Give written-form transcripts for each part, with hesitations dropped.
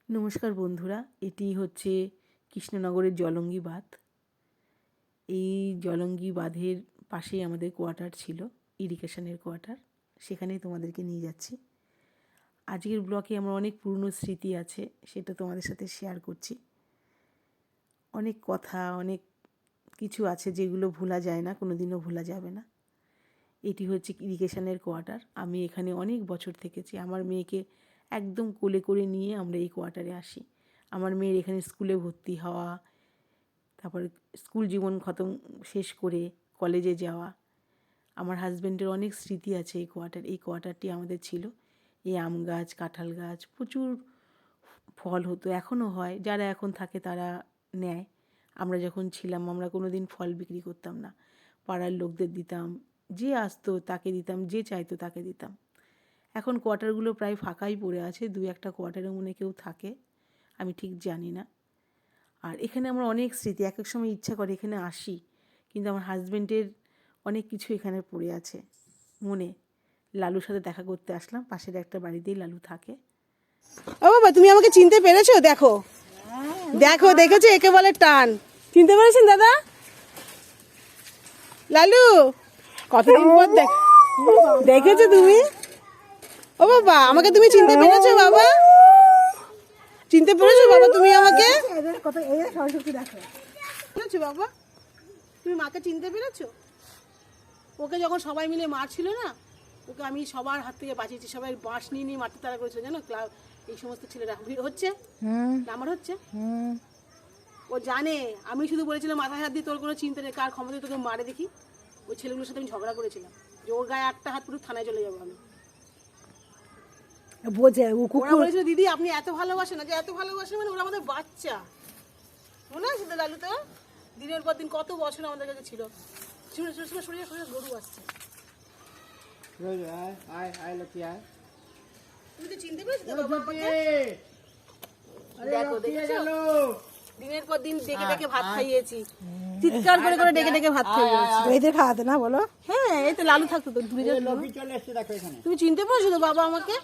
নমস্কার বন্ধুরা, এটি হচ্ছে কৃষ্ণনগরের জলঙ্গি বাঁধ। এই জলঙ্গি বাঁধের পাশেই আমাদের কোয়ার্টার ছিল, ইরিগেশনের কোয়ার্টার। সেখানেই তোমাদেরকে নিয়ে যাচ্ছি। আজকের ব্লগে আমার অনেক পুরনো স্মৃতি আছে, সেটা তোমাদের সাথে শেয়ার করছি। অনেক কথা, অনেক কিছু আছে যেগুলো ভোলা যায় না, কোনো দিনও ভোলা যাবে না। এটি হচ্ছে ইরিগেশনের কোয়ার্টার। আমি এখানে অনেক বছর থেকেছি। আমার মেয়েকে একদম কোলে করে নিয়ে আমরা এই কোয়ার্টারে আসি। আমার মেয়ের এখানে স্কুলে ভর্তি হওয়া, তারপরে স্কুল জীবন শেষ করে কলেজে যাওয়া। আমার হাজব্যান্ডের অনেক স্মৃতি আছে এই কোয়ার্টারটি আমাদের ছিল। এই আম গাছ, কাঁঠাল গাছ, প্রচুর ফল হতো, এখনও হয়। যারা এখন থাকে তারা নেয়। আমরা যখন ছিলাম আমরা কোনো দিন ফল বিক্রি করতাম না, পাড়ার লোকদের দিতাম, যে আসতো তাকে দিতাম, যে চাইতো তাকে দিতাম। এখন কোয়ার্টারগুলো প্রায় ফাঁকাই পড়ে আছে, দু একটা কোয়ার্টারে মনে কেউ থাকে, আমি ঠিক জানি না। আর এখানে আমার অনেক স্মৃতি, এক এক সময় ইচ্ছা করে এখানে আসি, কিন্তু আমার হাজব্যান্ডের অনেক কিছু এখানে পড়ে আছে মনে। লালুর সাথে দেখা করতে আসলাম, পাশের একটা বাড়িতেই লালু থাকে। ও বাবা, তুমি আমাকে চিনতে পেরেছো? দেখো দেখো, দেখেছো? একে বলে টান। চিনতে পেরেছেন দাদা? লালু, কতদিন পর দেখেছো তুমি? ও বাবা, আমাকে তুমি চিনতে পেরেছো বাবা? চিনতে পেরেছো বাবা তুমি আমাকে? পেরেছো বাবা? তুমি মাকে চিনতে পেরেছো? ওকে যখন সবাই মিলে মারছিল না, ওকে আমি সবার হাত থেকে বাঁচিয়েছি। সবাই বাঁশ নিয়ে নিয়ে মারতে তারা করেছিল, জানো? ক্লাব এই সমস্ত ছেলেরা হচ্ছে আমার হচ্ছে। ও জানে, আমি শুধু বলেছিলাম মাথায় হাত দিয়ে, তোর কোনো চিন্তা নেই, কার ক্ষমতায় তোকে মারে দেখি। ওই ছেলেগুলোর সাথে আমি ঝগড়া করেছিলাম যে ওর গায়ে একটা হাত পুরো থানায় চলে যাবো আমি। ওরা বলেছিল দিদি আপনি এত ভালোবাসেন না, যে এত ভালোবাসেন মানে ওরা আমাদের বাচ্চা। মনে আছে তো লালু? তো দিনের পর দিন কত বছর আমাদের কাছে ছিল। শরীরে গরু আসছে। তুমি তো চিনতে পেরেছো? দেখো, দেখেছো? দিনের পর দিন ডেকে ডেকে ভাত খাইয়েছি, চিৎকার করে করে ডেকে ডেকে ভাত খাইয়েছি। এদের খাওয়াতে না বলো? হ্যাঁ, এই তো লালু থাকতো তো দূরে যাবে। তুমি চিনতে পেরেছো তো বাবা আমাকে?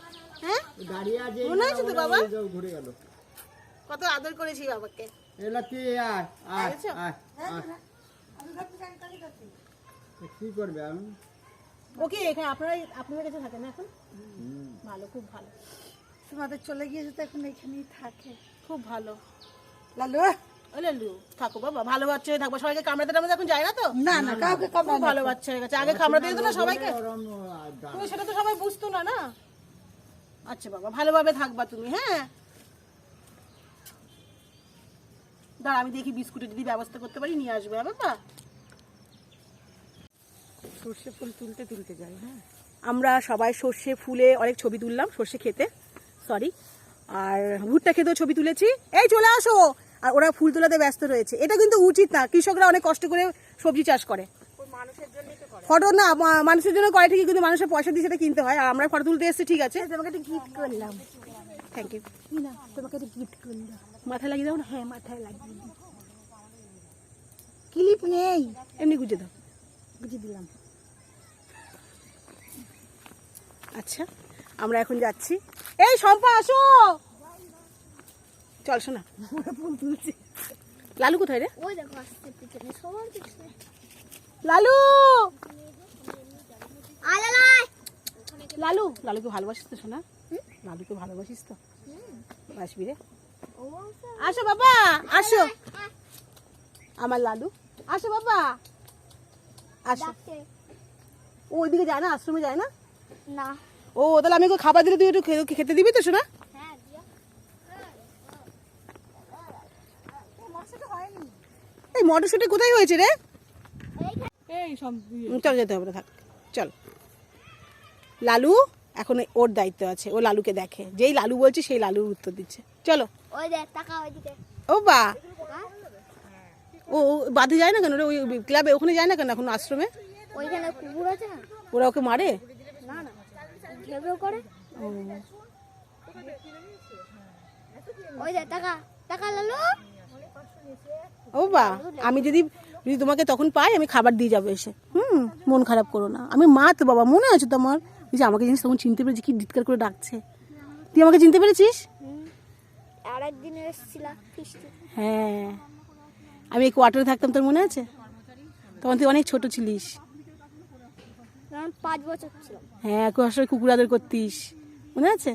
হ্যাঁ, মনে আছে তো বাবা? কত আদর করেছি বাবাকে। কি করবে আমি? ওকে এখানে আপনাদের কাছে থাকে না এখন? ভালো, খুব ভালো। তোমাদের চলে গিয়েছে তো এখন এখানেই থাকে। খুব ভালো। লালু, ও লালু থাকো বাবা, ভালো বাচ্চা হয়ে থাকবো। সবাইকে কামড়াতে টামড়াতে এখন যায় না তো? না না, কাউকে খুব ভালো বাচ্চা হয়ে গেছে। আগে কামড়াতে যেত না সবাইকে, তুমি সেটা তো সবাই বুঝতো না না। আচ্ছা বাবা, ভালোভাবে থাকবা তুমি। হ্যাঁ, দাঁড়া আমি দেখি বিস্কুটের যদি ব্যবস্থা করতে পারি নিয়ে আসবো। হ্যাঁ বাবা, সর্ষে ফুল তুলতে তুলতে যাই। হ্যাঁ, আমরা সবাই সর্ষে ফুলে অনেক ছবি তুললাম, সর্ষে খেতে, সরি, আর ভুট্টা খেতেও ছবি তুলেছি। এই চলে আসো। আর ওরা ফুল তোলাতে ব্যস্ত রয়েছে। এটা কিন্তু উচিত না, কৃষকরা অনেক কষ্ট করে সবজি চাষ করে। ফটো না মানুষের জন্য করে ঠিকই, কিন্তু মানুষের পয়সা দিয়ে সেটা কিনতে হয়। আর আমরা ফটো তুলতে এসেছি, ঠিক আছে। তোমাকে একটা গিফট করলাম। Thank you. না, তোমাকে একটা গিফট করলাম। মাথায় লাগিয়ে দাও না। হ্যাঁ, মাথায় লাগিয়ে দিই। ক্লিপ নেই, এমনি গুজে দাও। বুঝে দিলাম। আচ্ছা, আমরা এখন যাচ্ছি। এই শম্পা আসো, চল শোনা। ফুল তুলছি। লালু কোথায় রে? ওই দেখো আসছে পিছনে, সবার পিছনে। লালু, আলালাই লালু, লালুকে ভালোবাসিস তো শোনা? লালুকে ভালোবাসিস তো? বাসবি রে। আসো বাবা, আসো আমার লালু, আসো বাবা, আসো। ও ওইদিকে যায় না, আশ্রমে যায় না? না। ও তাহলে আমি ওকে খাবার দিলে তুই একটু খেতে দিবি তো শোনা? হ্যাঁ দিয়া। মশাটা হয়নি। এই মটরশুঁটি কোথায় হয়েছে রে? এই সব চল, যেতে হবে না, থাক চল। লালু এখন ওর দায়িত্ব আছে, ও লালুকে দেখে, যেই লালু বলছে সেই লালুর উত্তর দিচ্ছে। চলো। ওই দেখ, টাকা ওইদিকে। ও বা, ও বাদে যায় না কেন রে? ওই ক্লাবে ওখানে যায় না কেন এখন আশ্রমে? ওইখানে কুকুর আছে না? ওরা ওকে মারে? না না, ঘেউ করে। ওই দেখ, টাকা টাকা লালু। ও বা, আমি যদি তোমাকে তখন পাই আমি খাবার দিয়ে যাবো এসে। মন খারাপ করো না, আমি মা তো বাবা, মনে আছে তো আমার। যে আমাকে জিনিস তখন চিনতে পেরেছি, কি ডিটকার করে ডাকছে। তুই আমাকে চিনতে পেরেছিস? আর একদিন এসেছিলাম ফিস্টি। হ্যাঁ, আমি এই কোয়ার্টারে থাকতাম, তোর মনে আছে? তখন তুই অনেক ছোট ছিলিস। তখন 5 বছর ছিল। হ্যাঁ, আসলে কুকুর আদর করতিস, মনে আছে?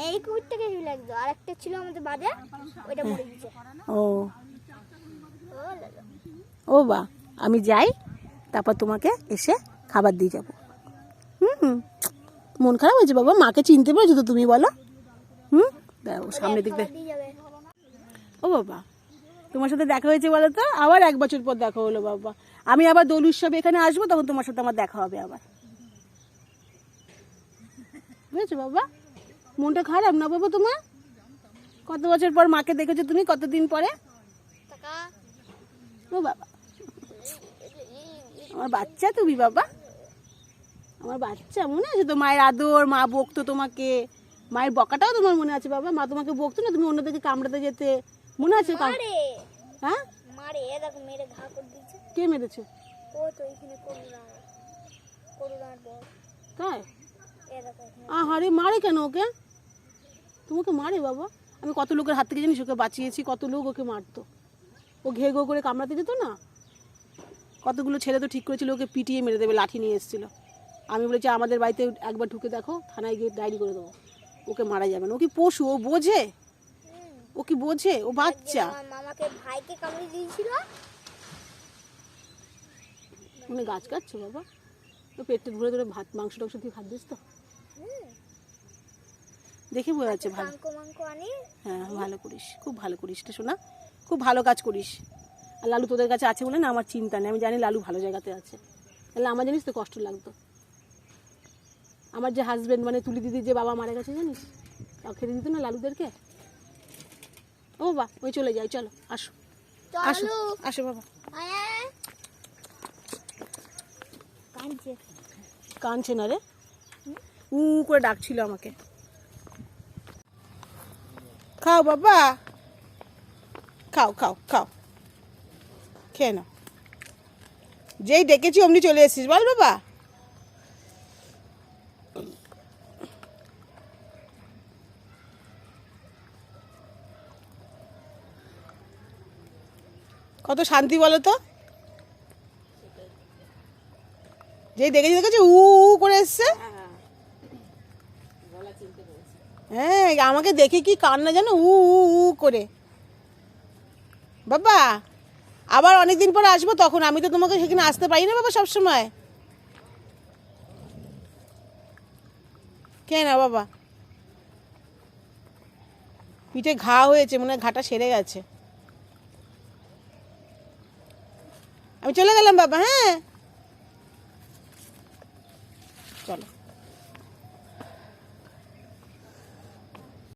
এই কুকুরটাকে হিল লাগতো, আর একটা ছিল আমাদের বাজে, ওইটা মরে গেছে। ও ও দাদা। ও বা, আমি যাই, তারপর তোমাকে এসে খাবার দিয়ে যাবো। মন খারাপ হয়েছে বাবা? মাকে চিনতে পেরেছো তো তুমি, বলো? দেখো সামনে দিক খাবার দিয়ে যাবে। ও বাবা, তোমার সাথে দেখা হয়েছে বলো তো? আবার 1 বছর পর দেখা হলো বাবা। আমি আবার দোল উৎসবে এখানে আসবো, তখন তোমার সাথে আমার দেখা হবে আবার। বুঝেছো বাবা? মনটা খারাপ না বাবা তোমার? কত বছর পর মাকে দেখেছো তুমি, কতদিন পরে? টাকা। ও বাবা, আমার বাচ্চা তুমি বাবা, আমার বাচ্চা। মনে আছে তো মায়ের আদর, মা বকতো তোমাকে, মায়ের বকাটাও তোমার মনে আছে বাবা? মা তোমাকে বকতো না, তুমি অন্যদিকে কামড়াতে যেতে, মনে আছে? মারে। হ্যাঁ, মারে, এ দেখো মেরে ঘা করে দিয়েছে। কে মেরেছে? ও তো এখানে করুণার বল। তাই? এ দেখো এখানে। আহারে, মারে কেন ওকে? তোমাকে মারে বাবা? আমি কত লোকের হাত থেকে জানিস ওকে বাঁচিয়েছি, কত লোক ওকে মারতো। ও ঘে ঘো করে কামড়াতে যেত না, কতগুলো ছেলে তো ঠিক করেছিল ওকে পিটিয়ে মেরে দেবে, লাঠি নিয়ে এসেছিল। আমি বলেছি আমাদের বাড়িতে একবার ঢুকে দেখো, থানায় গিয়ে ডায়েরি করে দেবো, ওকে মারা যাবে না। ও কি পশু? ও বোঝে? ও কি বোঝে? ও বাচ্চা। আমার মামাকে ভাইকে কামড়ে দিয়েছিল। মানে গাছ কাটছো বাবা? তো পেটে ধরে ধরে ভাত মাংস টাংস দিয়ে ভাত দিস তো? দেখে বোঝা যাচ্ছে ভালো। মাংক আনি। হ্যাঁ, ভালো করিস, খুব ভালো করিস রে শোনা, খুব ভালো কাজ করিস। আর লালু তোদের কাছে আছে বলে না আমার চিন্তা নেই, আমি জানি লালু ভালো জায়গাতে আছে। তাহলে আমার জানিস তো কষ্ট লাগতো। আমার যে হাজবেন্ড মানে তুলি দিদির যে বাবা মারা গেছে জানিস, তাও খেতে দিত না লালুদেরকে। ও বাবা, ওই চলে যাই, চলো আসো আসো চলো। আসো বাবা। আয়। কাঁদছে। কাঁদছে না রে, উ করে ডাকছিল আমাকে। খাও বাবা, খাও খাও খাও, খেয়ে নাও। যেই ডেকেছি অমনি চলে এসেছিস, বল বাবা? কত শান্তি বলো তো? যেই দেখেছি উ উ করে এসছে। হ্যাঁ, আমাকে দেখে কি কান্না জানো, উ উ উ করে। বাবা, আবার অনেকদিন পরে আসবো, তখন আমি তো তোমাকে সেখানে আসতে পারি না বাবা সব সময়। কে না বাবা, পিঠে ঘা হয়েছে, মনে হয় ঘাটা সেরে গেছে। আমি চলে গেলাম বাবা, হ্যাঁ।